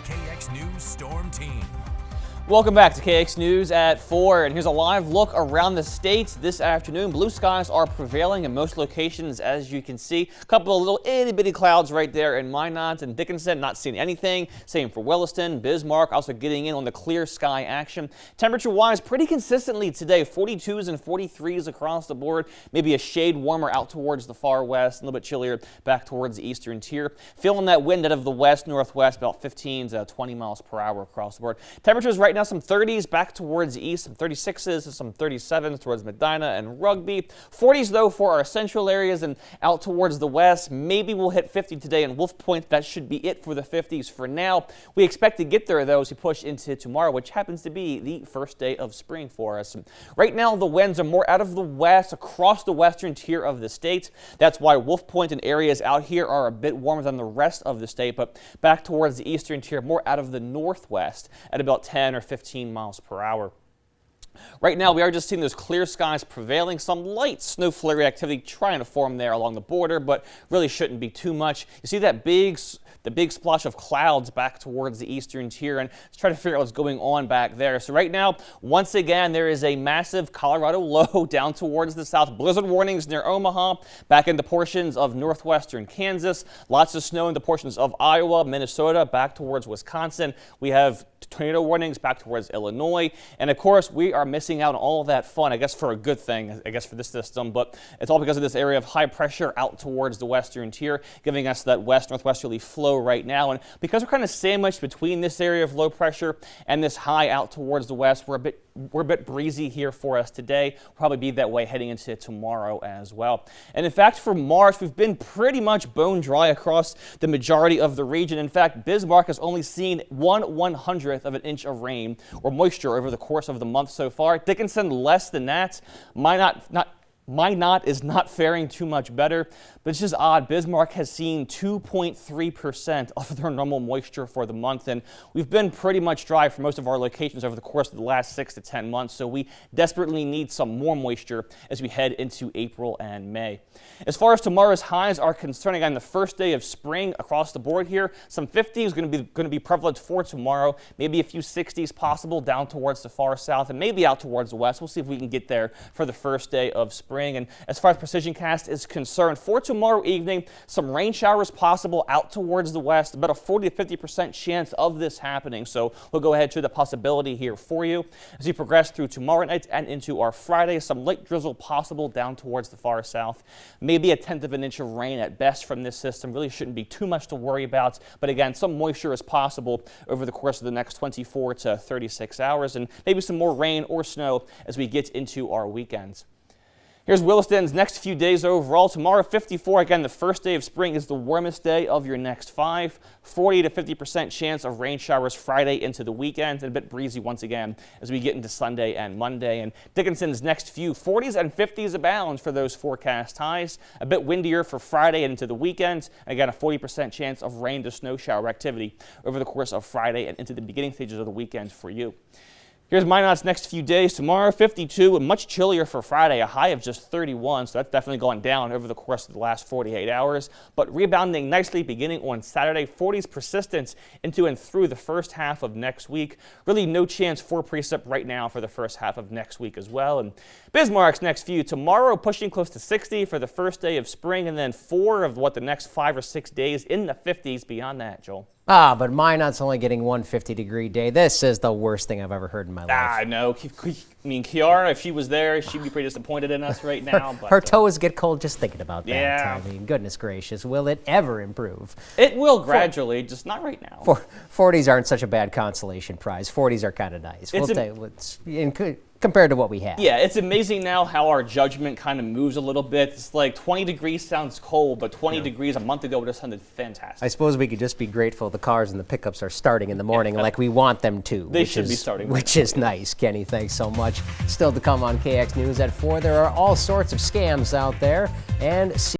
KX News Storm Team. Welcome back to KX News at 4, and here's a live look around the state this afternoon. Blue skies are prevailing in most locations, as you can see. A couple of little itty-bitty clouds right there in Minot and Dickinson, not seeing anything. Same for Williston, Bismarck, also getting in on the clear sky action. Temperature-wise, pretty consistently today, 42s and 43s across the board. Maybe a shade warmer out towards the far west, a little bit chillier back towards the eastern tier. Feeling that wind out of the west-northwest, about 15 to 20 miles per hour across the board. Temperatures right now, some 30s back towards the east, some 36s, some 37s towards Medina and Rugby. 40s, though, for our central areas and out towards the west. Maybe we'll hit 50 today in Wolf Point. That should be it for the 50s for now. We expect to get there, though, as we push into tomorrow, which happens to be the first day of spring for us. Right now, the winds are more out of the west across the western tier of the state. That's why Wolf Point and areas out here are a bit warmer than the rest of the state, but back towards the eastern tier, more out of the northwest at about 10 or 15 miles per hour. Right now, we are just seeing those clear skies prevailing. Some light snow flurry activity trying to form there along the border, but really shouldn't be too much. You see that the big splotch of clouds back towards the eastern tier, and let's try to figure out what's going on back there. So right now, once again, there is a massive Colorado low down towards the south. Blizzard warnings near Omaha, back into portions of northwestern Kansas. Lots of snow into portions of Iowa, Minnesota, back towards Wisconsin. We have tornado warnings back towards Illinois. And of course, we are missing out on all of that fun, I guess for a good thing, I guess for this system, but it's all because of this area of high pressure out towards the western tier, giving us that west-northwesterly flow right now. And because we're kind of sandwiched between this area of low pressure and this high out towards the west, we're a bit breezy here for us today. We'll probably be that way heading into tomorrow as well. And in fact, for March, we've been pretty much bone dry across the majority of the region. In fact, Bismarck has only seen 1/100th of an inch of rain or moisture over the course of the month so far. Dickinson less than that. Minot is not faring too much better, but it's just odd. Bismarck has seen 2.3% of their normal moisture for the month, and we've been pretty much dry for most of our locations over the course of the last 6 to 10 months, so we desperately need some more moisture as we head into April and May. As far as tomorrow's highs are concerned, again, the first day of spring across the board here, some 50s is going to be prevalent for tomorrow, maybe a few 60s possible down towards the far south and maybe out towards the west. We'll see if we can get there for the first day of spring. And as far as precision cast is concerned, for tomorrow evening, some rain showers possible out towards the west, about a 40 to 50% chance of this happening. So we'll go ahead to the possibility here for you. As we progress through tomorrow night and into our Friday, some light drizzle possible down towards the far south. Maybe a 1/10 of an inch of rain at best from this system. Really shouldn't be too much to worry about. But again, some moisture is possible over the course of the next 24 to 36 hours, and maybe some more rain or snow as we get into our weekends. Here's Williston's next few days overall. Tomorrow, 54. Again, the first day of spring is the warmest day of your next 5. 40 to 50% chance of rain showers Friday into the weekend, and a bit breezy once again as we get into Sunday and Monday. And Dickinson's next few 40s and 50s abound for those forecast highs. A bit windier for Friday and into the weekend. Again, a 40% chance of rain to snow shower activity over the course of Friday and into the beginning stages of the weekend for you. Here's Minot's next few days. Tomorrow, 52, and much chillier for Friday, a high of just 31, so that's definitely going down over the course of the last 48 hours, but rebounding nicely beginning on Saturday. 40s persistence into and through the first half of next week. Really no chance for precip right now for the first half of next week as well. And Bismarck's next few, tomorrow pushing close to 60 for the first day of spring, and then 4 of the next 5 or 6 days in the 50s beyond that, Joel. But Minot's only getting one 50-degree day. This is the worst thing I've ever heard in my life. I know. I mean, Kiara, if she was there, she'd be pretty disappointed in us right now. But, her toes get cold just thinking about that. Yeah. I mean, goodness gracious, will it ever improve? It will gradually, just not right now. 40s aren't such a bad consolation prize. 40s are kind of nice. Compared to what we have. Yeah, it's amazing now how our judgment kind of moves a little bit. It's like 20 degrees sounds cold, but 20 degrees a month ago would have sounded fantastic. I suppose we could just be grateful the cars and the pickups are starting in the morning like we want them to. They should be starting. Which is nice, Kenny. Thanks so much. Still to come on KX News at 4. There are all sorts of scams out there. And